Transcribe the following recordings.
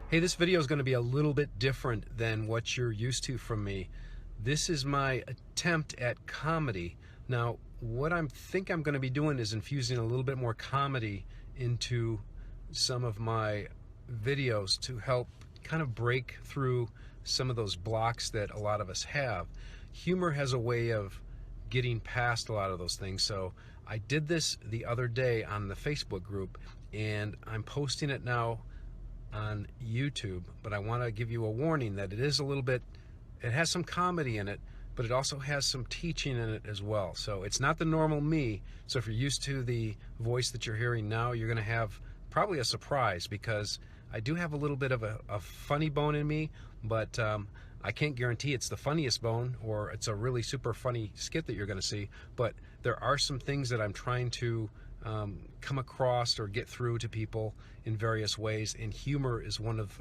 Hey, this video is going to be a little bit different than what you're used to from me. This is my attempt at comedy. Now, what I think I'm going to be doing is infusing a little bit more comedy into some of my videos to help kind of break through some of those blocks that a lot of us have. Humor has a way of getting past a lot of those things. So I did this the other day on the Facebook group, and I'm posting it now on YouTube, but I want to give you a warning that it is a little bit, it has some comedy in it, but it also has some teaching in it as well. So it's not the normal me. So if you're used to the voice that you're hearing now, you're going to have probably a surprise, because I do have a little bit of a funny bone in me, but I can't guarantee it's the funniest bone or it's a really super funny skit that you're going to see. But there are some things that I'm trying to come across or get through to people in various ways, and humor is one of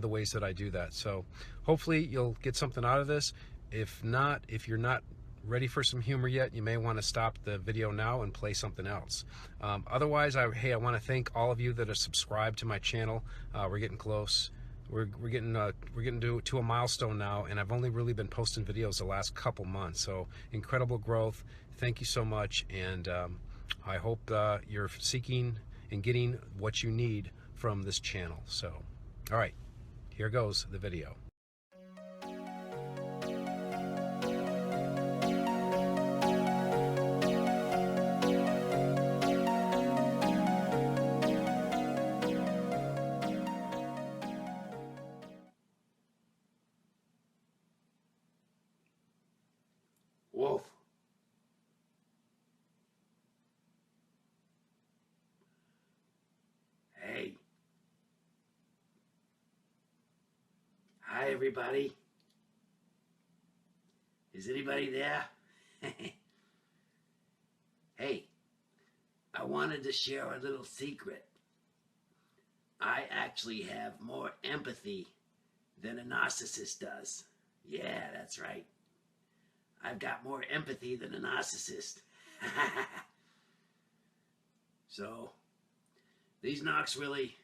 the ways that I do that. So hopefully you'll get something out of this. If not, if you're not ready for some humor yet, you may want to stop the video now and play something else. Otherwise, I want to thank all of you that are subscribed to my channel. We're getting close. We're getting to a milestone now, and I've only really been posting videos the last couple months. So incredible growth. Thank you so much, and I hope you're seeking and getting what you need from this channel. So, all right, here goes the video. Wolf. Hey. Hi, everybody. Is anybody there? Hey, I wanted to share a little secret. I actually have more empathy than a narcissist does. Yeah, that's right. I've got more empathy than a narcissist. So, these knocks really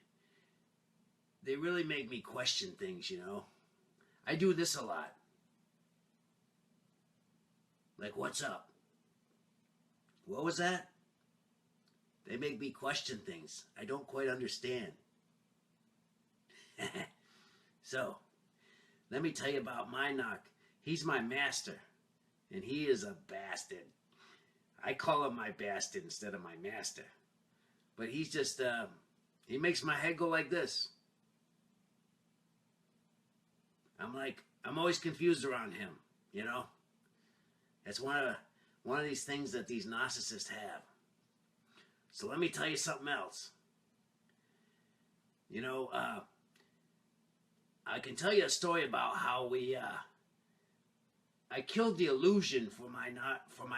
make me question things, you know. I do this a lot. Like, what's up? What was that? They make me question things I don't quite understand. So, let me tell you about my knock. He's my master, and he is a bastard. I call him my bastard instead of my master. But he's just, he makes my head go like this. I'm always confused around him, you know? It's one of these things that these narcissists have. So let me tell you something else. You know, I can tell you a story about how I killed the illusion for my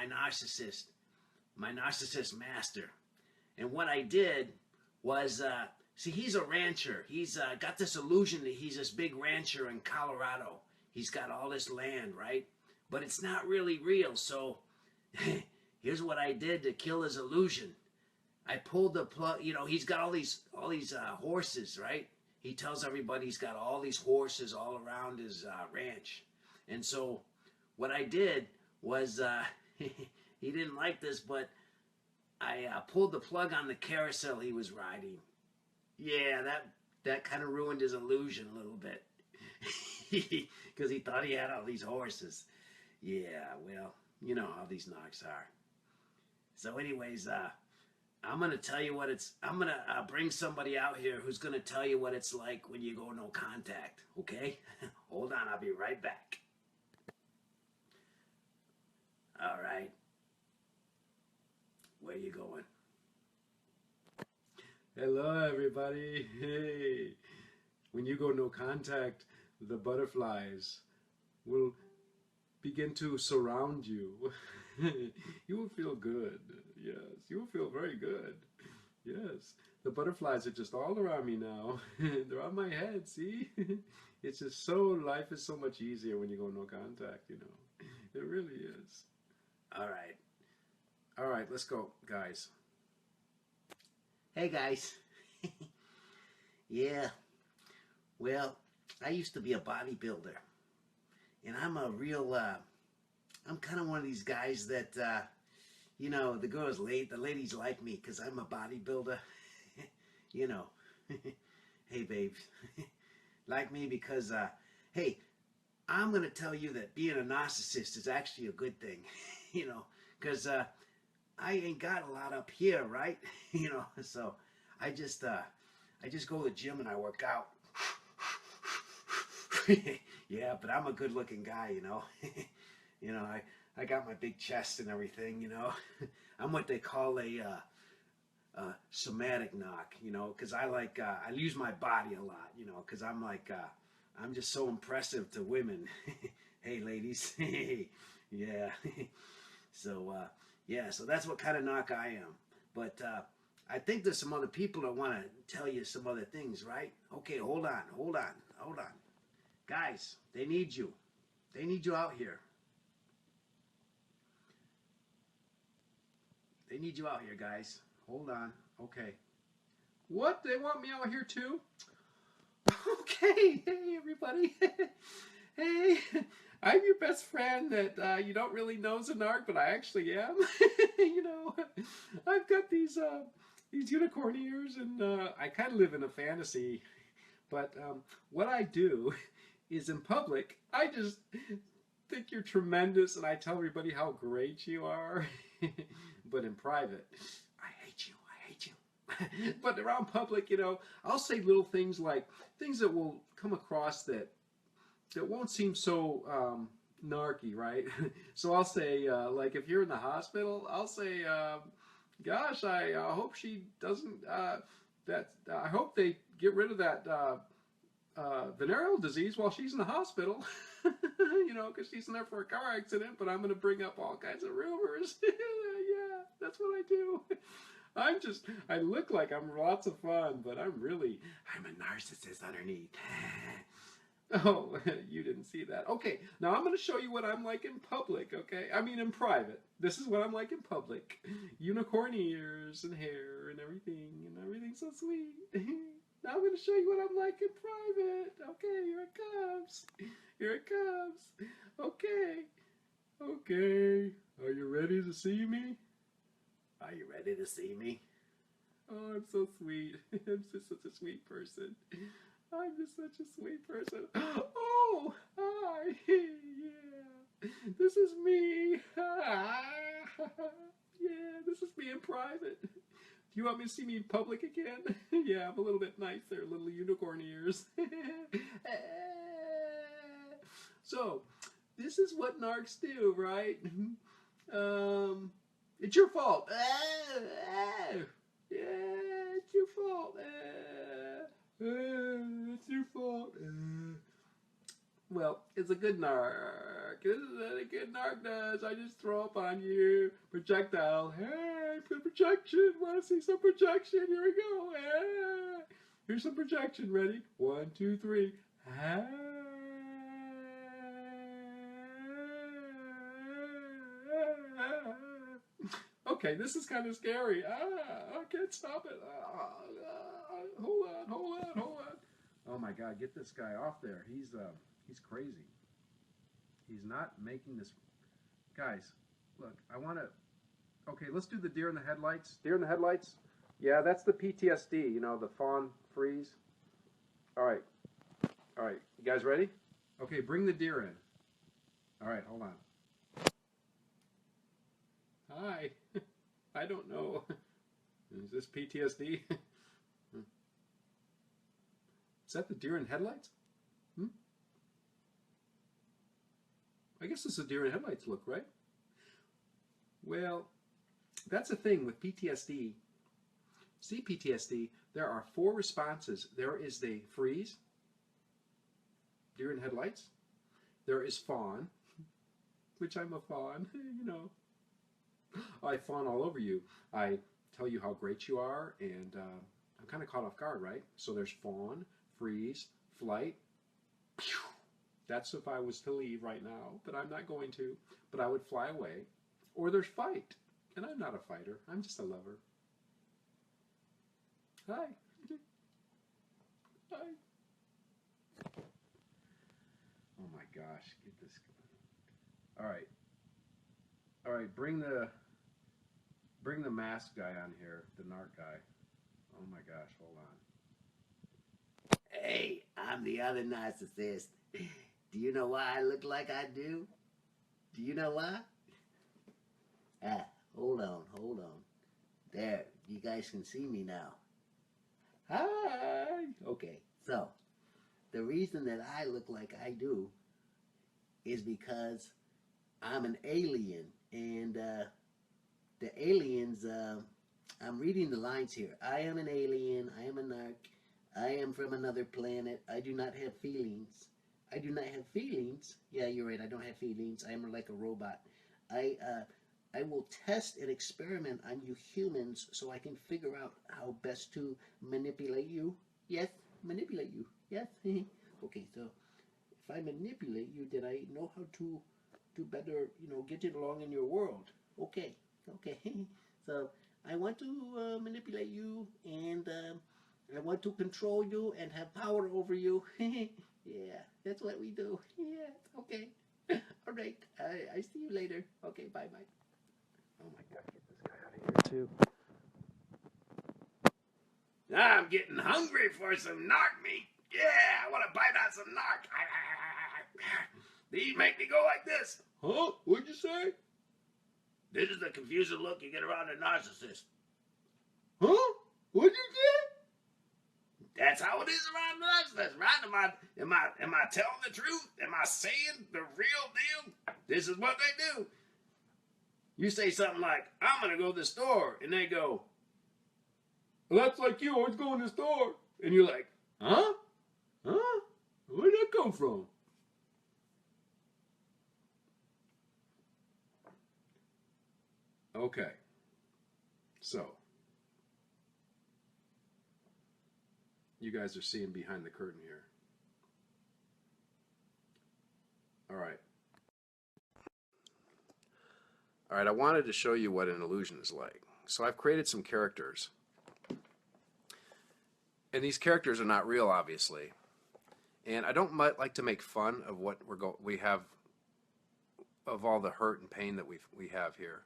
narcissist master. And what I did was, see, he's a rancher. He's got this illusion that he's this big rancher in Colorado. He's got all this land, right? But it's not really real. So here's what I did to kill his illusion. I pulled the plug. You know, he's got all these horses, right? He tells everybody he's got all these horses all around his ranch. And so what I did was, he didn't like this, but I pulled the plug on the carousel he was riding. Yeah, that kind of ruined his illusion a little bit. Because he thought he had all these horses. Yeah, well, you know how these knocks are. So anyways, I'm going to tell you what it's... I'm going to bring somebody out here who's going to tell you what it's like when you go no contact, okay? Hold on, I'll be right back. All right. Where you going? Hello, everybody. Hey. When you go no contact, the butterflies will begin to surround you. You will feel good. Yes, you will feel very good. Yes, the butterflies are just all around me now. They're on my head, see? It's just so, life is so much easier when you go no contact, you know. It really is. All right. All right, let's go, guys. Hey, guys. Yeah, Well, I used to be a bodybuilder, and I'm a real, I'm kind of one of these guys that, you know, the girls, the ladies like me because I'm a bodybuilder. You know, hey, babes, like me because, hey, I'm going to tell you that being a narcissist is actually a good thing, you know, because I ain't got a lot up here, right? You know, so I just go to the gym and I work out. Yeah, but I'm a good-looking guy, you know. You know, I got my big chest and everything, you know. I'm what they call a somatic knock, you know, because I use my body a lot, you know, because I'm like I'm just so impressive to women. Hey, ladies. Yeah. So yeah, so that's what kind of knock I am. But I think there's some other people that want to tell you some other things, right? Okay, hold on, hold on, hold on. Guys, they need you. They need you out here. They need you out here, guys. Hold on. Okay. What? They want me out here too? Okay. Hey, everybody. Hey, I'm your best friend that you don't really know is a narc, but I actually am. You know, I've got these unicorn ears, and I kind of live in a fantasy. But what I do is in public, I just think you're tremendous, and I tell everybody how great you are. But in private, I hate you. I hate you. But around public, you know, I'll say little things like things that will come across that won't seem so narky, right? So I'll say, like, if you're in the hospital, I'll say, gosh, I hope she doesn't. I hope they get rid of that venereal disease while she's in the hospital. You know, because she's in there for a car accident. But I'm going to bring up all kinds of rumors. Yeah, that's what I do. I look like I'm lots of fun, but I'm a narcissist underneath. Oh, you didn't see that. Okay, now I'm going to show you what I'm like in public, okay? I mean in private. This is what I'm like in public. Unicorn ears and hair and everything's so sweet. Now I'm going to show you what I'm like in private. Okay, here it comes. Here it comes. Okay. Okay. Are you ready to see me? Are you ready to see me? Oh, I'm so sweet. I'm just such a sweet person. I'm just such a sweet person. Oh, hi. Yeah. This is me. Yeah, this is me in private. Do you want me to see me in public again? Yeah, I'm a little bit nicer. Little unicorn ears. So, this is what narcs do, right? It's your fault. Yeah, it's your fault. It's your fault. Well, it's a good narc. This is what a good narc does. I just throw up on you. Projectile. Hey, projection. Want to see some projection? Here we go. Hey. Here's some projection. Ready? 1, 2, 3. Hey. Okay, this is kind of scary. I can't stop it. Hold on. Oh my God, get this guy off there. He's crazy. He's not making this. Guys, look, I want to. Okay, let's do the deer in the headlights. Deer in the headlights. Yeah, that's the PTSD. You know, the fawn freeze. All right. You guys ready? Okay, bring the deer in. All right, hold on. Hi. I don't know. Is this PTSD? Is that the deer in headlights? I guess this is a deer in headlights look, right? Well, that's the thing with PTSD. See, PTSD, there are 4 responses. There is the freeze, deer in headlights. There is fawn, which I'm a fawn, you know. I fawn all over you. I tell you how great you are, and I'm kind of caught off guard, right? So there's fawn, freeze, flight. That's if I was to leave right now, but I'm not going to. But I would fly away. Or there's fight, and I'm not a fighter. I'm just a lover. Hi. Hi. gosh, get this. All right, all right. Bring the mask guy on here, the narc guy. Oh my gosh, hold on. Hey, I'm the other narcissist. Do you know why I look like I do? Do you know why? Ah, hold on, hold on. There, you guys can see me now. Hi! Okay, so the reason that I look like I do is because I'm an alien, and the aliens, I'm reading the lines here. I am an alien, I am a narc, I am from another planet, I do not have feelings. I do not have feelings. Yeah, you're right, I don't have feelings. I am like a robot. I will test and experiment on you humans so I can figure out how best to manipulate you. Yes, manipulate you. Yes. Okay, so if I manipulate you, then I know how to better, get it along in your world. Okay, okay. So I want to manipulate you, and I want to control you and have power over you. Yeah, that's what we do. Yeah, okay. All right. I see you later. Okay, bye bye. Oh my God, get this guy out of here too. I'm getting hungry for some narc meat. Yeah, I want to bite on some narc. These make me go like this. Huh? What'd you say? This is the confusing look you get around a narcissist. Huh? What'd you say? That's how it is around the narcissist, right? Am I telling the truth? Am I saying the real deal? This is what they do. You say something like, I'm going to go to the store. And they go, well, that's like you always go in the store. And you're like, huh? Huh? Where'd that come from? Okay. So, you guys are seeing behind the curtain here. All right. All right, I wanted to show you what an illusion is like. So I've created some characters. And these characters are not real, obviously. And I don't like to make fun of what we have, of all the hurt and pain that we have here.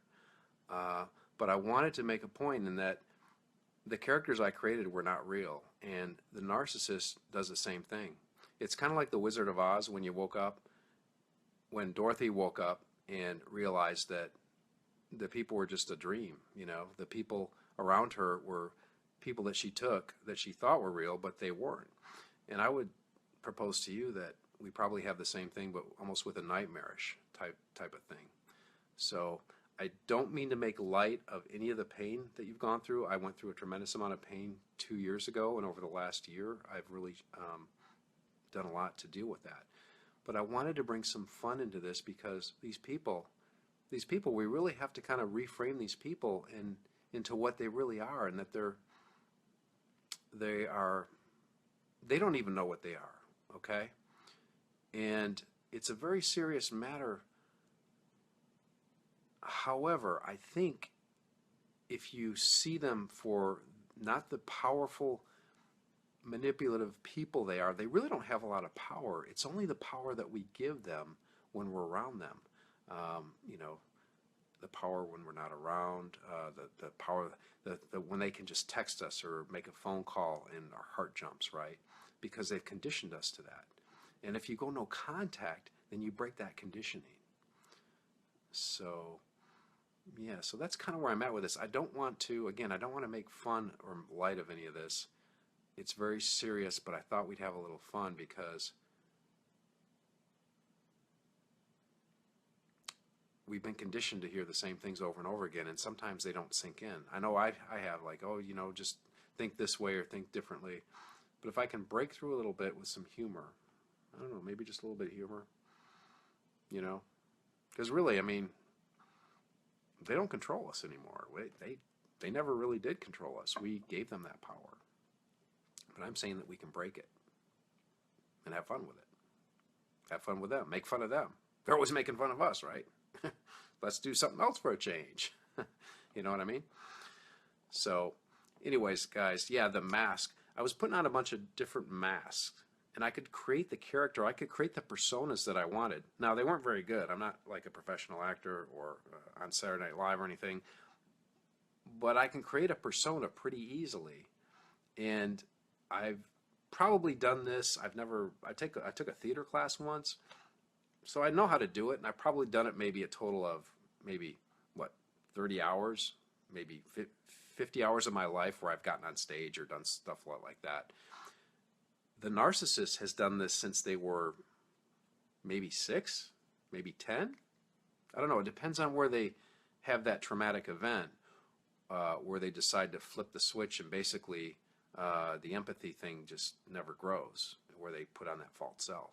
But I wanted to make a point in that the characters I created were not real. And the narcissist does the same thing. It's kind of like the Wizard of Oz when you woke up, when Dorothy woke up and realized that the people were just a dream. The people around her were people that she took that she thought were real, but they weren't. And I would propose to you that we probably have the same thing, but almost with a nightmarish type of thing. So I don't mean to make light of any of the pain that you've gone through. I went through a tremendous amount of pain 2 years ago, and over the last year, I've really done a lot to deal with that. But I wanted to bring some fun into this because these people, we really have to kind of reframe these people into what they really are, and that they don't even know what they are, okay? And it's a very serious matter. However, I think if you see them for not the powerful, manipulative people they are, they really don't have a lot of power. It's only the power that we give them when we're around them. The power when we're not around, the power when they can just text us or make a phone call and our heart jumps, right? Because they've conditioned us to that. And if you go no contact, then you break that conditioning. So, yeah, so that's kind of where I'm at with this. I don't want to make fun or light of any of this. It's very serious, but I thought we'd have a little fun because we've been conditioned to hear the same things over and over again, and sometimes they don't sink in. I know I have, like, just think this way or think differently. But if I can break through a little bit with some humor, I don't know, maybe just a little bit of humor, because really, they don't control us anymore. They never really did control us. We gave them that power. But I'm saying that we can break it and have fun with it. Have fun with them. Make fun of them. They're always making fun of us, right? Let's do something else for a change. You know what I mean? So, anyways, guys, yeah, the mask. I was putting on a bunch of different masks, and I could create the character, I could create the personas that I wanted. Now, they weren't very good. I'm not like a professional actor or on Saturday Night Live or anything, but I can create a persona pretty easily. And I've probably done this. I took a theater class once, so I know how to do it, and I've probably done it maybe a total of maybe, what, 30 hours, maybe 50 hours of my life where I've gotten on stage or done stuff like that. The narcissist has done this since they were maybe 6, maybe 10. I don't know. It depends on where they have that traumatic event, where they decide to flip the switch and basically the empathy thing just never grows, where they put on that false self.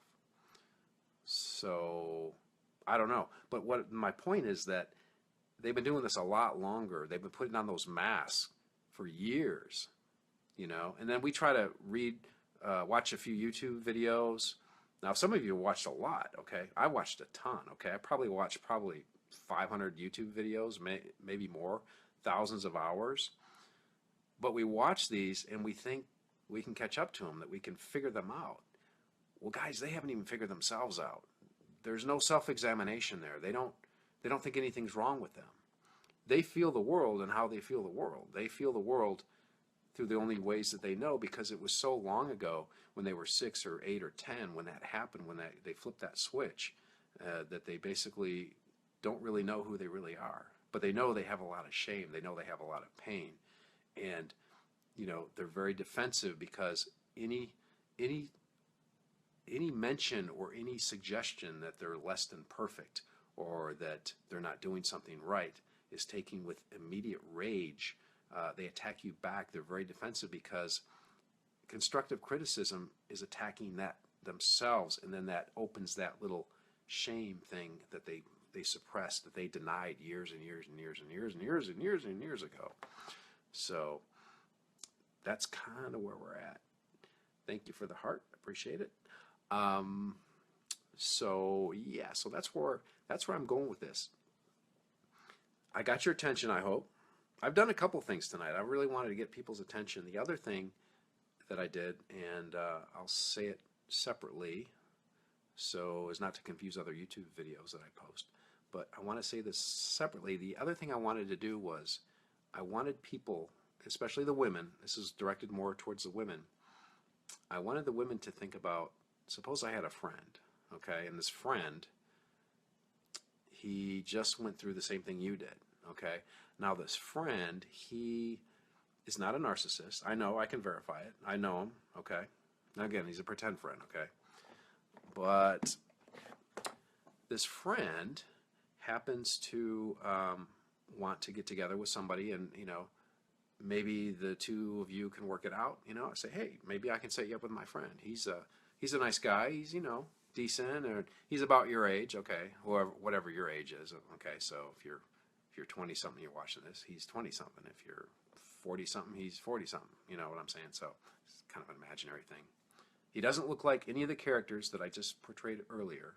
So I don't know. But what my point is that they've been doing this a lot longer. They've been putting on those masks for years, you know. And then we try to watch a few YouTube videos. Now, some of you watched a lot, okay? I watched a ton, okay? I probably watched 500 YouTube videos, maybe more, thousands of hours. But we watch these and we think we can catch up to them, that we can figure them out. Well, guys, they haven't even figured themselves out. There's no self-examination there. They don't think anything's wrong with them. They feel the world and how they feel the world. They feel the world through the only ways that they know, because it was so long ago when they were 6 or 8 or 10 when that happened, when they flipped that switch, that they basically don't really know who they really are. But they know they have a lot of shame. They know they have a lot of pain. And, you know, they're very defensive, because any mention or any suggestion that they're less than perfect or that they're not doing something right is taken with immediate rage. They attack you back. They're very defensive, because constructive criticism is attacking that themselves, and then that opens that little shame thing that they suppressed, that they denied years and years and years and years and years and years and years ago. So that's kind of where we're at. Thank you for the heart. Appreciate it. So yeah, so that's where I'm going with this. I got your attention, I hope. I've done a couple things tonight. I really wanted to get people's attention. The other thing that I did, and I'll say it separately so as not to confuse other YouTube videos that I post, but I want to say this separately. The other thing I wanted to do was I wanted people, especially the women, this is directed more towards the women, I wanted the women to think about, suppose I had a friend, okay, and this friend, he just went through the same thing you did, okay? Now this friend, he is not a narcissist. I know, I can verify it. I know him, okay? Now again, he's a pretend friend, okay? But this friend happens to want to get together with somebody, and, you know, maybe the two of you can work it out. You know, I say, hey, maybe I can set you up with my friend. He's a nice guy. He's, you know, decent, or he's about your age, okay, whatever your age is, okay. So if you're 20 something, you're watching this, he's 20 something. If you're 40 something, he's 40 something. You know what I'm saying? So it's kind of an imaginary thing. He doesn't look like any of the characters that I just portrayed earlier.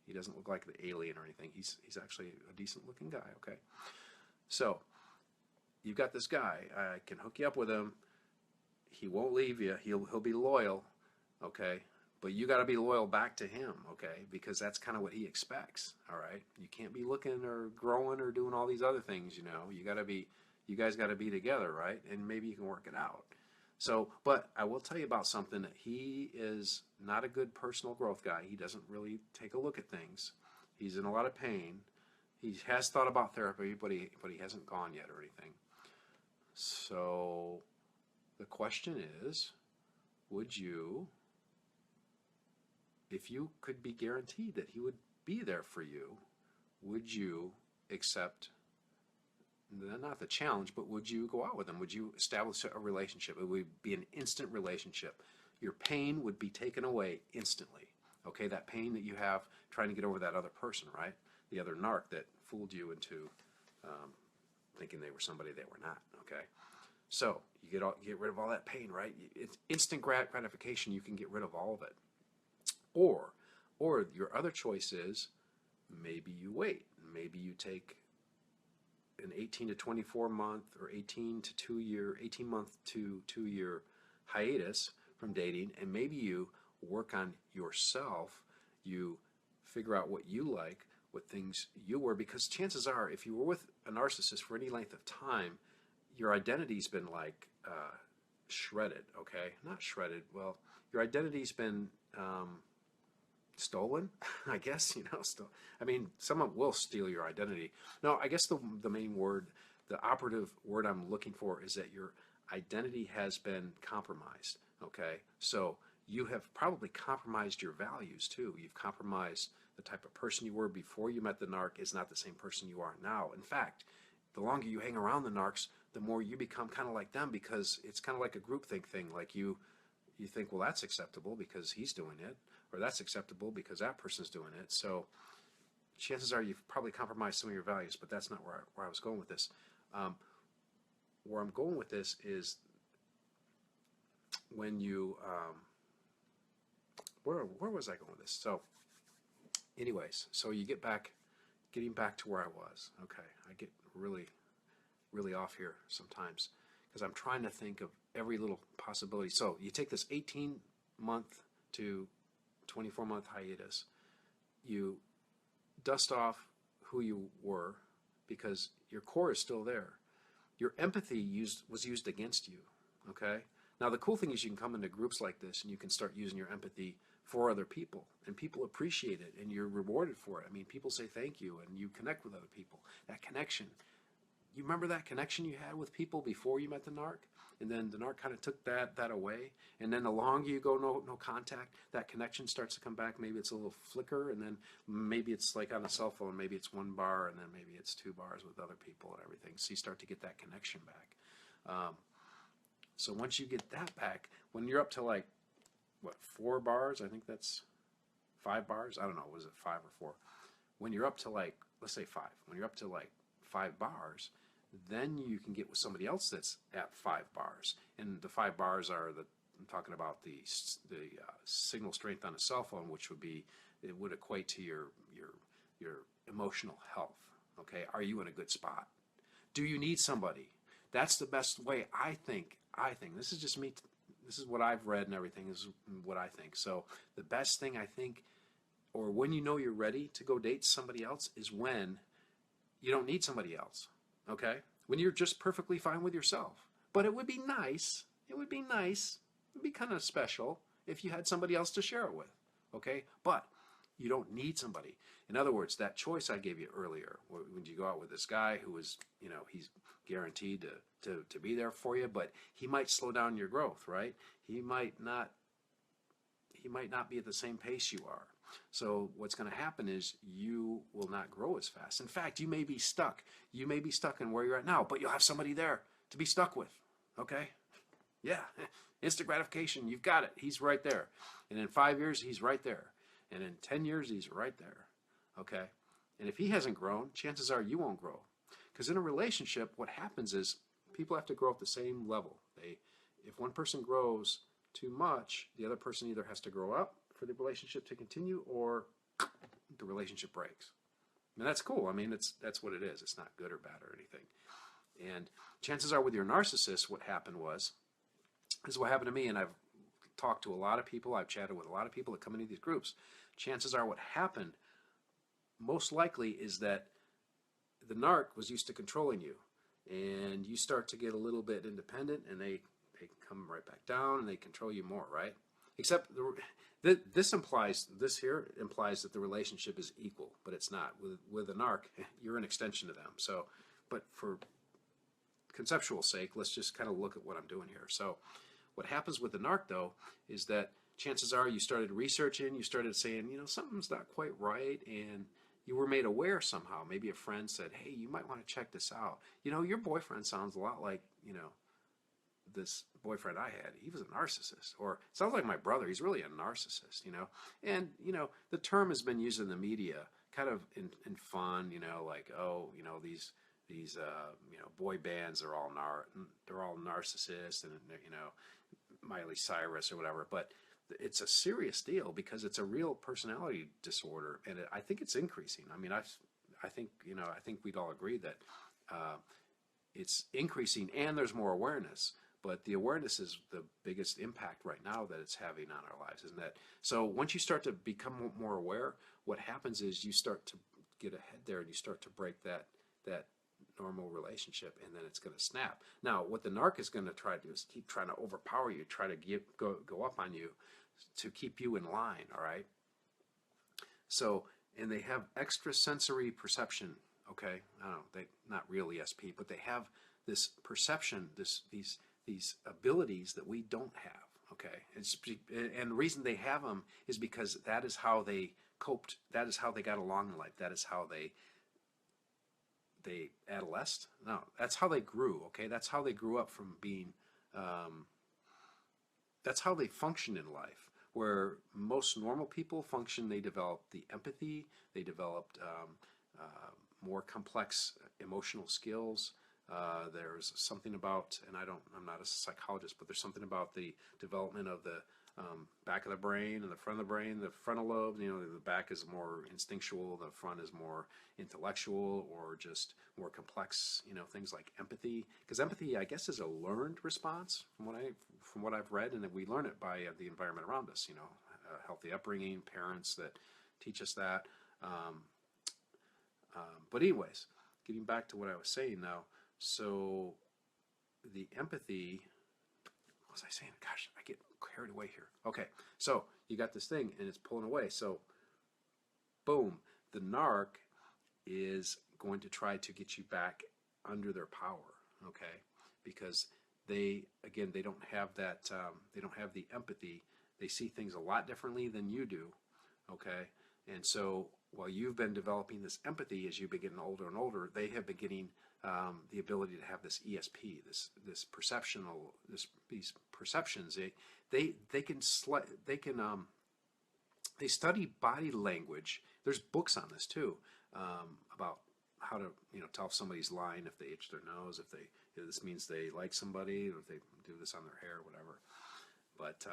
He doesn't look like the alien or anything. He's actually a decent looking guy, okay. So you've got this guy. I can hook you up with him. He won't leave you. He'll be loyal, okay? But you got to be loyal back to him, okay? Because that's kind of what he expects, all right? You can't be looking or growing or doing all these other things, you know. You guys got to be together, right? And maybe you can work it out. So, but I will tell you about something, that he is not a good personal growth guy. He doesn't really take a look at things. He's in a lot of pain. He has thought about therapy, but he hasn't gone yet or anything. So the question is, would you, if you could be guaranteed that he would be there for you, would you accept, not the challenge, but would you go out with him? Would you establish a relationship? It would be an instant relationship. Your pain would be taken away instantly. Okay, that pain that you have trying to get over that other person, right? The other narc that fooled you into thinking they were somebody they were not, okay? So you get rid of all that pain, right? It's instant gratification. You can get rid of all of it. Or your other choice is, maybe you wait. Maybe you take an 18 to 24 month or 18 month to 2 year hiatus from dating, and maybe you work on yourself. You figure out what you like, what things you were, because chances are, if you were with a narcissist for any length of time, your identity's been like shredded, okay? Not shredded, well, your identity's been stolen, I guess, still. I mean, someone will steal your identity. No, I guess the main word, the operative word I'm looking for is that your identity has been compromised, okay? So you have probably compromised your values too. You've compromised the type of person you were before you met the narc is not the same person you are now. In fact, the longer you hang around the narcs, the more you become kind of like them, because it's kind of like a groupthink thing. Like you think, well, that's acceptable because he's doing it, or that's acceptable because that person's doing it. So chances are you've probably compromised some of your values, but that's not where I was going with this. Where I'm going with this is when you, where was I going with this? So anyways, so you getting back to where I was. Okay, I get really off here sometimes because I'm trying to think of every little possibility. So you take this 18-month to 24-month hiatus, you dust off who you were because your core is still there. Your empathy was used against you, okay? Now the cool thing is you can come into groups like this and you can start using your empathy for other people, and people appreciate it and you're rewarded for it. I mean, people say thank you and you connect with other people. That connection, you remember that connection you had with people before you met the narc? And then the narc kind of took that away. And then the longer you go no contact, that connection starts to come back. Maybe it's a little flicker, and then maybe it's like on a cell phone, maybe it's 1 bar, and then maybe it's 2 bars with other people and everything. So you start to get that connection back. So once you get that back, when you're up to like, what, 4 bars? I think that's 5 bars. I don't know. Was it 5 or 4? When you're up to like, let's say 5. When you're up to like 5 bars, then you can get with somebody else that's at 5 bars. And the 5 bars are I'm talking about the signal strength on a cell phone, which it would equate to your emotional health. Okay, are you in a good spot? Do you need somebody? That's the best way, I think. This is just me. This is what I've read and everything. This is what I think. So the best thing, I think, or when you know you're ready to go date somebody else, is when you don't need somebody else, okay? When you're just perfectly fine with yourself. But it would be nice, it would be kind of special if you had somebody else to share it with, okay? But you don't need somebody. In other words, that choice I gave you earlier, when you go out with this guy who is, he's guaranteed to be there for you, but he might slow down your growth, right? He might not be at the same pace you are. So what's going to happen is you will not grow as fast. In fact, you may be stuck. You may be stuck in where you're at now, but you'll have somebody there to be stuck with, okay? Yeah, instant gratification, you've got it. He's right there. And in 5 years, he's right there. And in 10 years, he's right there, okay? And if he hasn't grown, chances are you won't grow. Because in a relationship, what happens is people have to grow at the same level. If one person grows too much, the other person either has to grow up for the relationship to continue, or the relationship breaks. And that's cool. I mean, that's what it is. It's not good or bad or anything. And chances are with your narcissist, what happened is what happened to me, and I've talked to a lot of people, I've chatted with a lot of people that come into these groups. Chances are what happened, most likely, is that the narc was used to controlling you, and you start to get a little bit independent, and they come right back down, and they control you more, right? Except this implies that the relationship is equal, but it's not. With a narc, you're an extension to them. So, but for conceptual sake, let's just kind of look at what I'm doing here. So what happens with the narc, though, is that chances are you started researching, you started saying, something's not quite right, and you were made aware somehow. Maybe a friend said, hey, you might want to check this out. Your boyfriend sounds a lot like, this boyfriend I had. He was a narcissist. Or sounds like my brother. He's really a narcissist, And, the term has been used in the media kind of in fun, like, oh, these boy bands are they're all narcissists, and, Miley Cyrus or whatever. But it's a serious deal because it's a real personality disorder, and I think it's increasing. I mean, I think we'd all agree that it's increasing, and there's more awareness. But the awareness is the biggest impact right now that it's having on our lives, isn't that? So once you start to become more aware, what happens is you start to get ahead there and you start to break that normal relationship, and then it's going to snap. Now, what the narc is going to try to do is keep trying to overpower you, try to go up on you to keep you in line, all right? So, and they have extrasensory perception, okay? I don't know, they not real ESP, but they have this perception, these abilities that we don't have, okay? And the reason they have them is because that is how they coped, that is how they got along in life, that is how they adolesced? No, that's how they grew, okay? That's how they grew up from being, that's how they function in life. Where most normal people function, they develop the empathy, they developed more complex emotional skills. There's something about, and I'm not a psychologist, but there's something about the development of the back of the brain and the front of the brain, the frontal lobes. You know, the back is more instinctual, the front is more intellectual or just more complex. You know, things like empathy, because empathy, I guess, is a learned response from what I've read, and that we learn it by the environment around us. You know, healthy upbringing, parents that teach us that. But anyways, getting back to what I was saying now. So the empathy, what was I saying? Gosh, I get carried away here. Okay, so you got this thing and it's pulling away. So boom, the narc is going to try to get you back under their power, okay? Because they don't have that, they don't have the empathy. They see things a lot differently than you do, okay? And so while you've been developing this empathy as you've been getting older and older, they have been getting the ability to have this ESP, this perceptional, these perceptions. They study body language. There's books on this too, about how to tell if somebody's lying, if they itch their nose, if this means they like somebody, or if they do this on their hair, whatever. But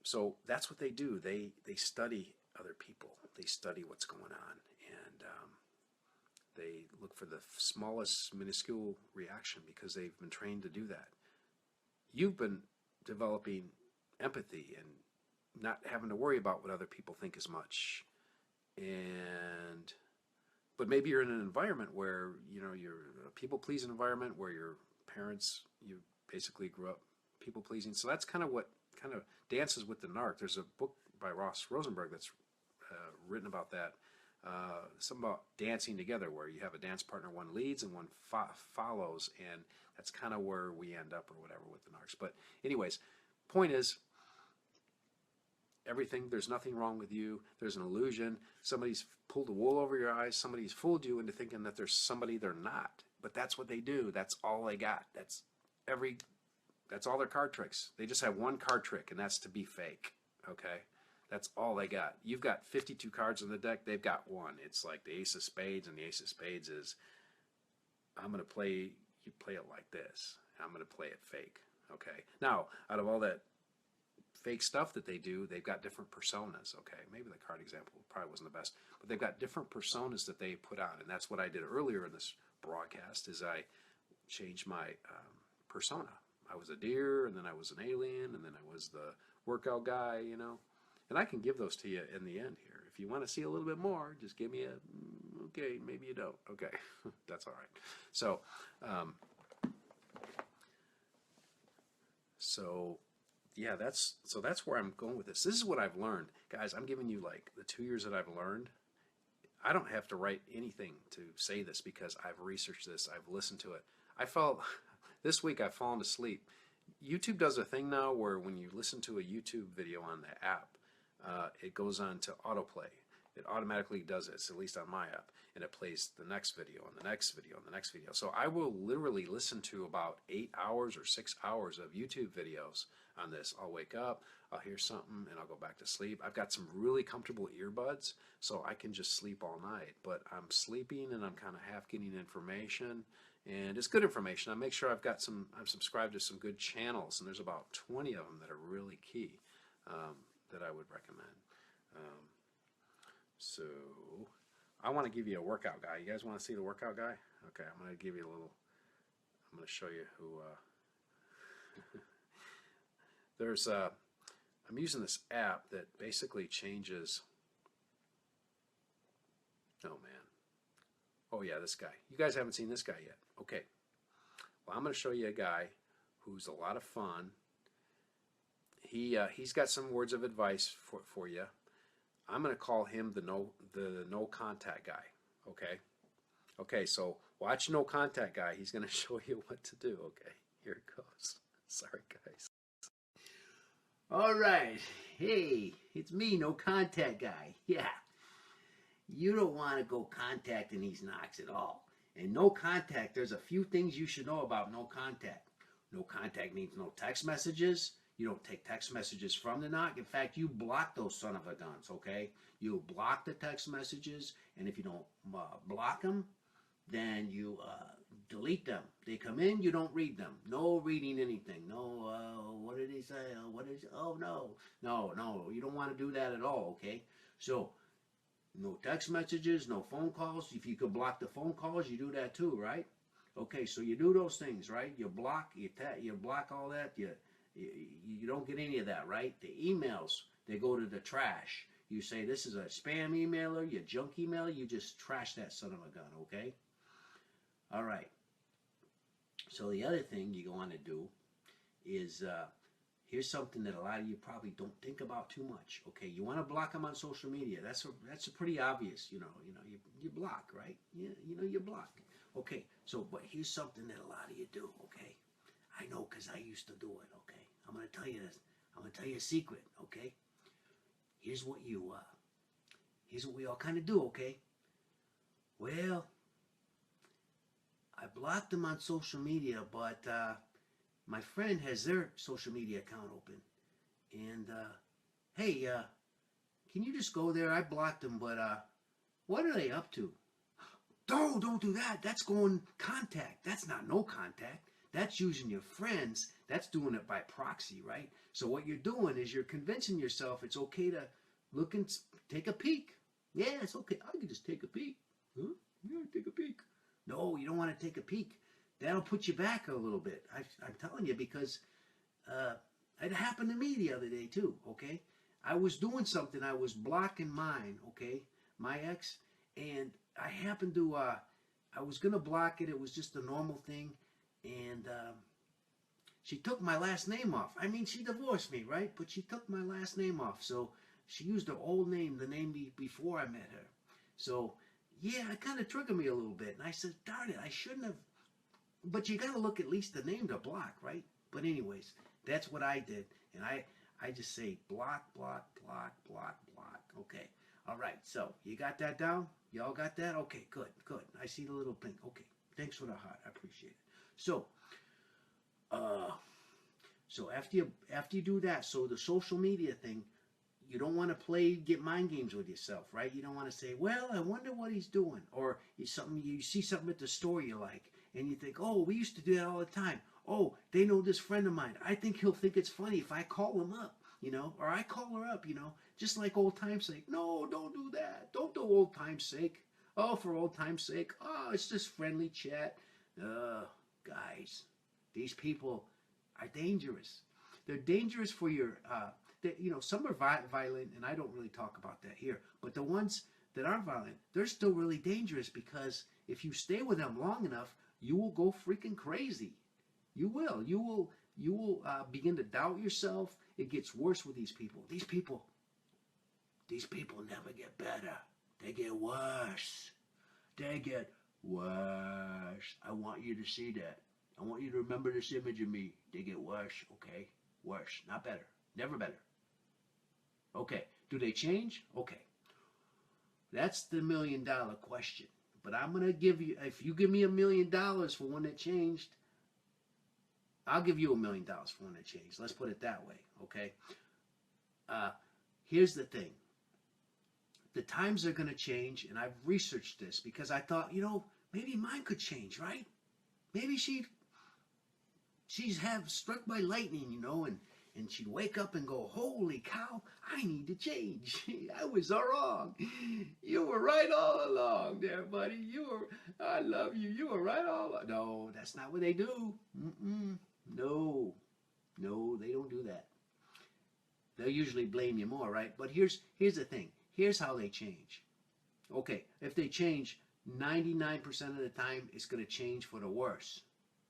so that's what they do. They study other people. They study what's going on, and they look for the smallest minuscule reaction because they've been trained to do that. You've been developing empathy and not having to worry about what other people think as much. But maybe you're in an environment where, you're a people-pleasing environment where your parents, you basically grew up people-pleasing. So that's kind of what kind of dances with the narc. There's a book by Ross Rosenberg that's written about that. Something about dancing together, where you have a dance partner, one leads and one follows, and that's kind of where we end up or whatever with the narcs. But anyways, point is, there's nothing wrong with you. There's an illusion. Somebody's pulled the wool over your eyes. Somebody's fooled you into thinking that there's somebody they're not. But that's what they do. That's all they got. That's all their card tricks. They just have one card trick, and that's to be fake. Okay? That's all they got. You've got 52 cards in the deck. They've got one. It's like the ace of spades, and the ace of spades is, I'm going to play, you play it like this. I'm going to play it fake. Okay? Now, out of all that fake stuff that they do, they've got different personas. Okay? Maybe the card example probably wasn't the best, but they've got different personas that they put on, and that's what I did earlier in this broadcast, is I changed my persona. I was a deer, and then I was an alien, and then I was the workout guy, And I can give those to you in the end here. If you want to see a little bit more, just give me okay, maybe you don't. Okay, that's all right. So yeah, that's where I'm going with this. This is what I've learned. Guys, I'm giving you like the 2 years that I've learned. I don't have to write anything to say this because I've researched this. I've listened to it. This week I've fallen asleep. YouTube does a thing now where when you listen to a YouTube video on the app, it goes on to autoplay. It automatically does this, at least on my app, and it plays the next video and the next video and the next video. So I will literally listen to about 8 hours or 6 hours of YouTube videos on this. I'll wake up, I'll hear something, and I'll go back to sleep. I've got some really comfortable earbuds, so I can just sleep all night. But I'm sleeping, and I'm kind of half getting information, and it's good information. I make sure I'm subscribed to some good channels, and there's about 20 of them that are really key that I would recommend. So I want to give you a workout guy. You guys want to see the workout guy? Okay, I'm going to give you a little I'm going to show you who. I'm using this app that basically changes. Oh man. Oh yeah, this guy. You guys haven't seen this guy yet. Okay. Well, I'm going to show you a guy who's a lot of fun. He's got some words of advice for you. I'm going to call him the no contact guy. Okay. Okay. So watch no contact guy. He's going to show you what to do. Okay. Here it goes. Sorry, guys. All right. Hey, it's me, no contact guy. Yeah. You don't want to go contacting these knocks at all. And no contact, there's a few things you should know about no contact. No contact means no text messages. You don't take text messages from the knock. In fact, you block those son of a guns, okay? You block the text messages, and if you don't block them, then you delete them. They come in, you don't read them. No reading anything. No, what did he say? Oh, no. No, you don't want to do that at all, okay? So, no text messages, no phone calls. If you could block the phone calls, you do that too, right? Okay, so you do those things, right? You block, you block all that. You don't get any of that, right? The emails, they go to the trash. You say this is a spam emailer, your junk email, you just trash that son of a gun, okay? All right. So the other thing you're going to do is here's something that a lot of you probably don't think about too much. Okay, you want to block them on social media. That's a pretty obvious. You block, right? You block. Okay, so but here's something that a lot of you do. Okay, I know because I used to do it. Okay, I'm gonna tell you this. I'm gonna tell you a secret. Okay, here's what we all kind of do. Okay, well, I blocked them on social media, but my friend has their social media account open. And, hey, can you just go there? I blocked them, but what are they up to? Don't do that. That's going contact. That's not no contact. That's using your friends. That's doing it by proxy, right? So what you're doing is you're convincing yourself it's okay to look and take a peek. Yeah, it's okay. I can just take a peek. Huh? Yeah, take a peek. No, you don't want to take a peek. That'll put you back a little bit. I'm telling you, because it happened to me the other day too, okay? I was doing something. I was blocking mine, okay? My ex. And I happened to, I was going to block it. It was just a normal thing. And she took my last name off. I mean, she divorced me, right? But she took my last name off. So she used her old name, the name before I met her. So, yeah, it kind of triggered me a little bit. And I said, darn it, I shouldn't have. But you got to look at least the name to block, right? But anyways, that's what I did. And I just say block, block, block, block, block. Okay. All right. So you got that down? Y'all got that? Okay, good, good. I see the little thing. Okay. Thanks for the heart. I appreciate it. So, after you do that, so the social media thing, you don't want to get mind games with yourself, right? You don't want to say, well, I wonder what he's doing. Or you see something at the store you like, and you think, oh, we used to do that all the time. Oh, they know this friend of mine. I think he'll think it's funny if I call him up, or I call her up, just like old time's sake. No, don't do that. Don't do old time's sake. Oh, for old time's sake. Oh, it's just friendly chat. Guys, these people are dangerous. They're dangerous for your, some are violent, and I don't really talk about that here. But the ones that are violent, they're still really dangerous because if you stay with them long enough, you will go freaking crazy. You will. You will begin to doubt yourself. It gets worse with these people. These people never get better. They get worse. They get worse. I want you to see that. I want you to remember this image of me. They get worse, okay? Worse, not better. Never better. Okay, do they change? Okay. That's the $1 million question. But I'm going to give you, if you give me $1 million for one that changed, I'll give you $1 million for one that changed. Let's put it that way, okay? Here's the thing. The times are going to change, and I've researched this because I thought, maybe mine could change, right? Maybe she's struck by lightning, And she'd wake up and go, holy cow, I need to change. I was all wrong. You were right all along there, buddy. I love you. You were right all along. No, that's not what they do. Mm-mm. No, they don't do that. They'll usually blame you more, right? But here's the thing. Here's how they change. Okay, if they change 99% of the time, it's going to change for the worse.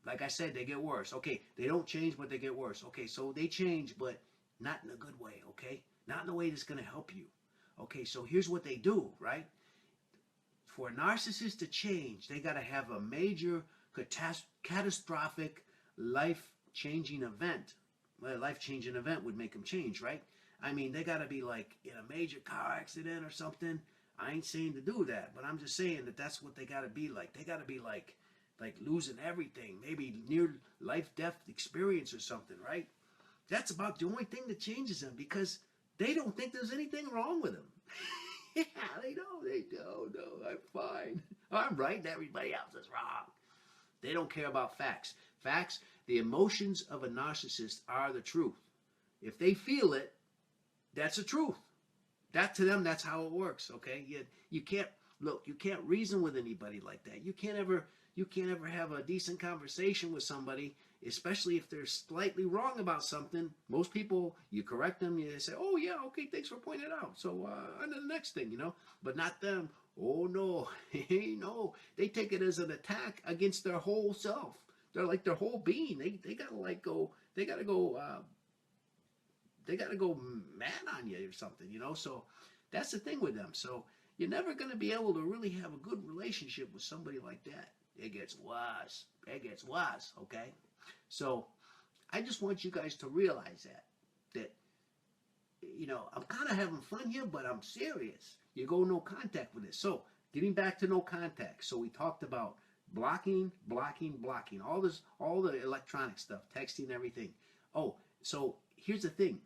Like I said, they get worse. Okay, they don't change, but they get worse. Okay, so they change, but not in a good way, okay? Not in a way that's going to help you. Okay, so here's what they do, right? For a narcissist to change, they got to have a major catastrophic life-changing event. Well, a life-changing event would make them change, right? I mean, they got to be like in a major car accident or something. I ain't saying to do that, but I'm just saying that that's what they got to be like. They got to be like losing everything, maybe near life-death experience or something, right? That's about the only thing that changes them, because they don't think there's anything wrong with them. Yeah, they don't. No, I'm fine. I'm right and everybody else is wrong. They don't care about facts. Facts, the emotions of a narcissist are the truth. If they feel it, that's the truth. That to them, that's how it works, okay? You can't reason with anybody like that. You can't ever have a decent conversation with somebody, especially if they're slightly wrong about something. Most people, you correct them, you say, oh yeah, okay, thanks for pointing it out. So on to the next thing, but not them. Oh no, no, they take it as an attack against their whole self. They're like their whole being. They gotta go mad on you or something, So that's the thing with them. So you're never going to be able to really have a good relationship with somebody like that. It gets worse. Okay? So I just want you guys to realize that I'm kind of having fun here, but I'm serious. You go no contact with this. So getting back to no contact. So we talked about blocking, all the electronic stuff, texting, everything. Oh, so here's the thing.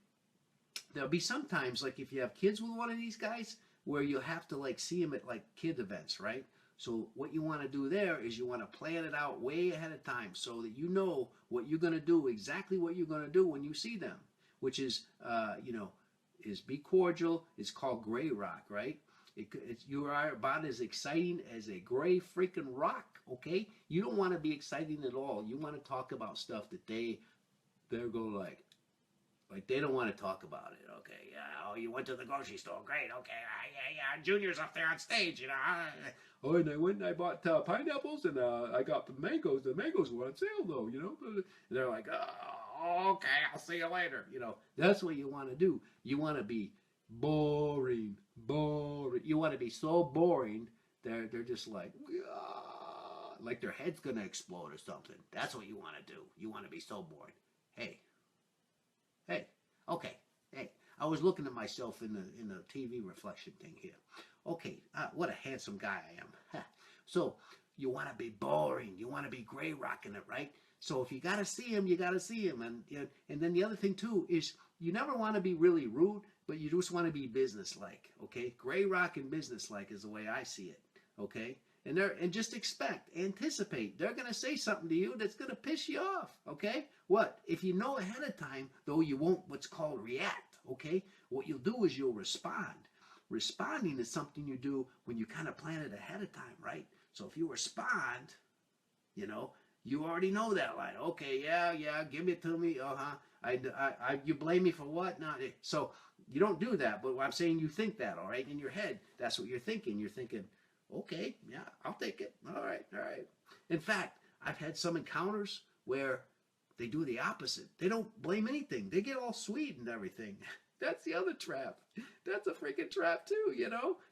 There'll be sometimes, like if you have kids with one of these guys, where you'll have to like see them at like kid events, right? So what you want to do there is you want to plan it out way ahead of time so that you know what you're going to do, exactly what you're going to do when you see them, which is, is be cordial. It's called Greyrock, right? You are about as exciting as a gray freaking rock, okay? You don't want to be exciting at all. You want to talk about stuff that they're going like they don't want to talk about it, okay? Oh, you went to the grocery store, great, okay? Yeah, Junior's up there on stage, Oh, and I went and I bought pineapples, and I got the mangoes. The mangoes were on sale, though, And they're like, oh, okay, I'll see you later, That's what you want to do. You want to be boring. You want to be so boring, they're just like their head's gonna explode or something. That's what you want to do. You want to be so boring. Hey, okay. Hey, I was looking at myself in the TV reflection thing here. Okay, what a handsome guy I am. So you want to be boring. You want to be gray rocking it, right? So if you got to see him, you got to see him. And then the other thing too is you never want to be really rude, but you just want to be businesslike. Okay, gray rock and businesslike is the way I see it. Okay. And just anticipate. They're going to say something to you that's going to piss you off, okay? What? If you know ahead of time, though, you won't what's called react, okay? What you'll do is you'll respond. Responding is something you do when you kind of plan it ahead of time, right? So if you respond, you already know that line. Okay, yeah, give it to me. You blame me for what? No, so you don't do that, but I'm saying you think that, all right? In your head, that's what you're thinking. You're thinking, okay, yeah, I'll take it. All right. In fact, I've had some encounters where they do the opposite. They don't blame anything. They get all sweet and everything. That's the other trap. That's a freaking trap too,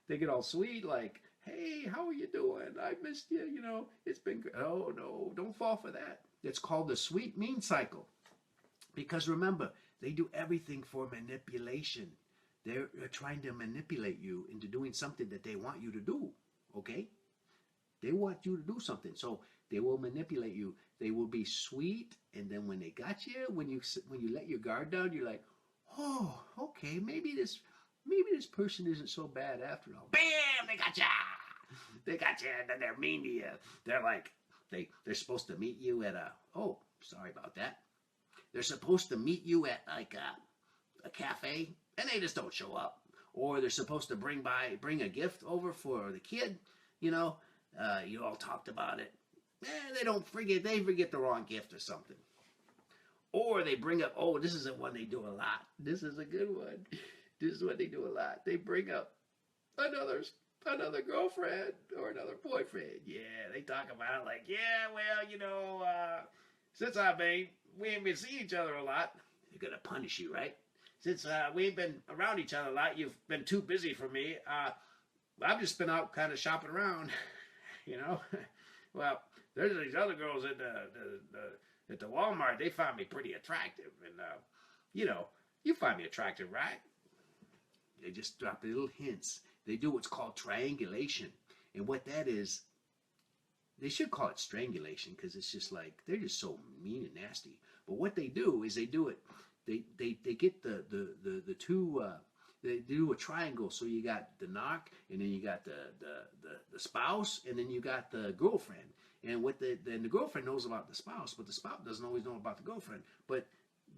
They get all sweet like, hey, how are you doing? I missed you, It's been good. Oh, no, don't fall for that. It's called the sweet mean cycle. Because remember, they do everything for manipulation. They're trying to manipulate you into doing something that they want you to do. Okay? They want you to do something. So they will manipulate you. They will be sweet. And then when they got you, when you let your guard down, you're like, oh, okay, maybe this person isn't so bad after all. Bam! They got you. They got you. And then they're mean to you. They're like, they're supposed to meet you at sorry about that. They're supposed to meet you at like a cafe, and they just don't show up. Or they're supposed to bring a gift over for the kid. You know, you all talked about it. They forget the wrong gift or something. Or they bring up, oh, this is the one they do a lot. This is a good one. This is what they do a lot. They bring up another girlfriend or another boyfriend. Yeah, they talk about it like, yeah, well, since we ain't been seeing each other a lot, they're gonna punish you, right? Since we ain't been around each other a lot, you've been too busy for me. I've just been out kind of shopping around, you know. Well, there's these other girls at the Walmart. They find me pretty attractive, and you find me attractive, right? They just drop little hints. They do what's called triangulation, and what that is, they should call it strangulation because it's just like they're just so mean and nasty. But what they do is they do it. They get the two. They do a triangle. So you got the knock, and then you got the spouse, and then you got the girlfriend. And then the girlfriend knows about the spouse, but the spouse doesn't always know about the girlfriend. But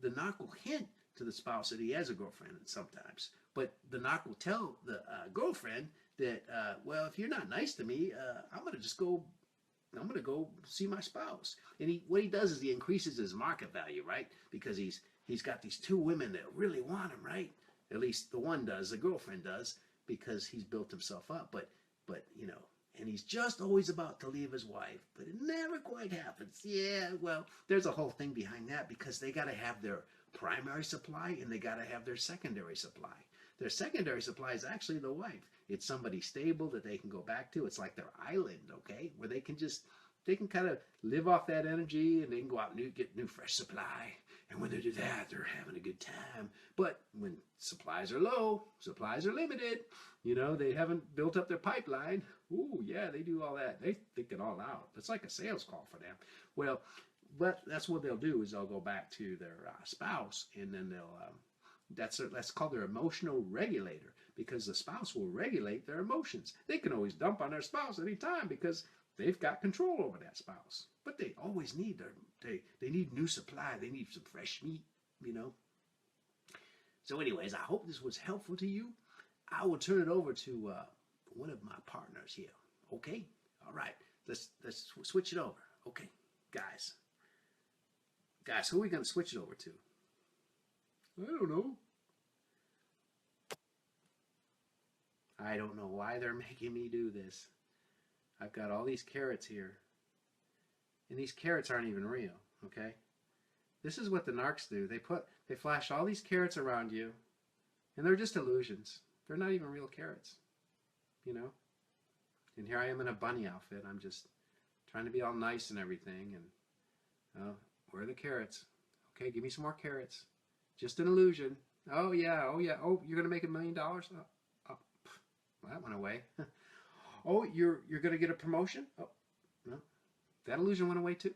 the knock will hint to the spouse that he has a girlfriend sometimes. But the knock will tell the girlfriend that, well, if you're not nice to me, I'm gonna go see my spouse. And what he does is he increases his market value, right? Because he's got these two women that really want him, right? At least the one does, the girlfriend does, because he's built himself up. But and he's just always about to leave his wife, but it never quite happens. Yeah, well, there's a whole thing behind that because they got to have their primary supply and they got to have their secondary supply. Their secondary supply is actually the wife. It's somebody stable that they can go back to. It's like their island, okay, where they can kind of live off that energy and they can go out and get new fresh supply. And when they do that, they're having a good time. But when supplies are low, supplies are limited, they haven't built up their pipeline. Ooh, yeah, they do all that. They think it all out. It's like a sales call for them. Well, but that's what they'll do is they'll go back to their spouse, and then that's called their emotional regulator, because the spouse will regulate their emotions. They can always dump on their spouse anytime because they've got control over that spouse. But they always need they need new supply. They need some fresh meat, So anyways, I hope this was helpful to you. I will turn it over to one of my partners here. Okay? All right. Let's switch it over. Okay, guys. Guys, who are we going to switch it over to? I don't know. I don't know why they're making me do this. I've got all these carrots here. And these carrots aren't even real, okay? This is what the narcs do. They flash all these carrots around you, and they're just illusions. They're not even real carrots, And here I am in a bunny outfit. I'm just trying to be all nice and everything, and where are the carrots? Okay, give me some more carrots. Just an illusion. Oh yeah. Oh, you're gonna make $1 million? Well, that went away. Oh, you're gonna get a promotion? Oh, no, that illusion went away too.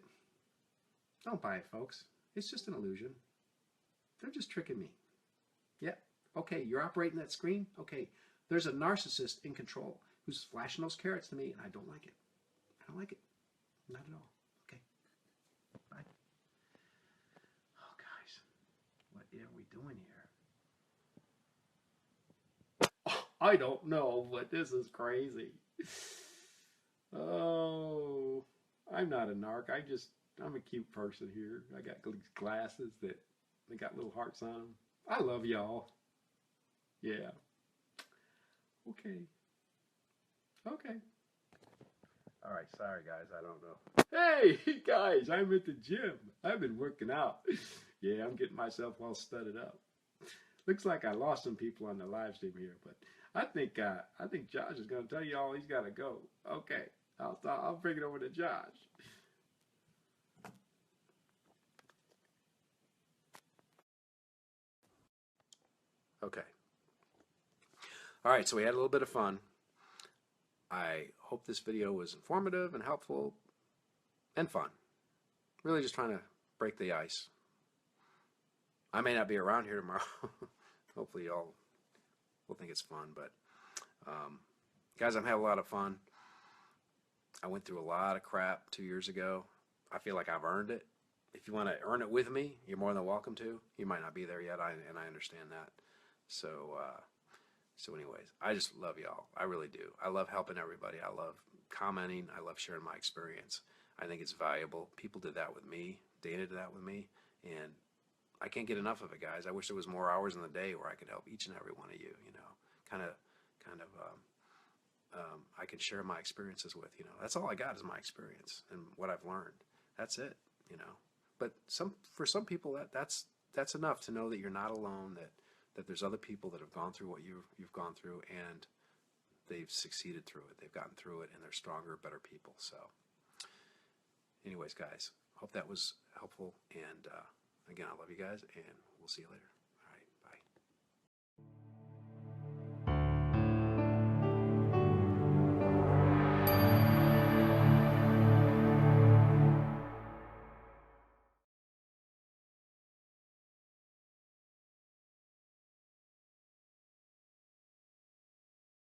Don't buy it, folks. It's just an illusion. They're just tricking me. Yeah. Okay, you're operating that screen. Okay, there's a narcissist in control who's flashing those carrots to me, and I don't like it. I don't like it. Not at all. Okay. Bye. Oh, guys, what are we doing here? I don't know, but this is crazy. Oh, I'm not a narc. I'm a cute person here. I got these glasses that they got little hearts on them. I love y'all. Yeah. Okay. Okay. All right. Sorry, guys. I don't know. Hey, guys, I'm at the gym. I've been working out. Yeah, I'm getting myself all studded up. Looks like I lost some people on the live stream here, but I think Josh is going to tell you all he's got to go. Okay. I'll bring it over to Josh. Okay. All right, so we had a little bit of fun. I hope this video was informative and helpful and fun. Really just trying to break the ice. I may not be around here tomorrow. Hopefully y'all will think it's fun, but guys, I'm having a lot of fun. I went through a lot of crap 2 years ago. I feel like I've earned it. if you want to earn it with me, you're more than welcome to. You might not be there yet, and I understand that. So, so anyways, I just love y'all. I really do. I love helping everybody. I love commenting. I love sharing my experience. I think it's valuable. People did that with me. Dana did that with me, and I can't get enough of it, guys. I wish there was more hours in the day where I could help each and every one of you. You know, kind of. I can share my experiences with. You know, that's all I got is my experience and what I've learned. That's it. You know, but for some people that's enough to know that you're not alone. That there's other people that have gone through what you've gone through, and they've succeeded through it. They've gotten through it, and they're stronger, better people. So, anyways, guys, hope that was helpful. And again, I love you guys, and we'll see you later.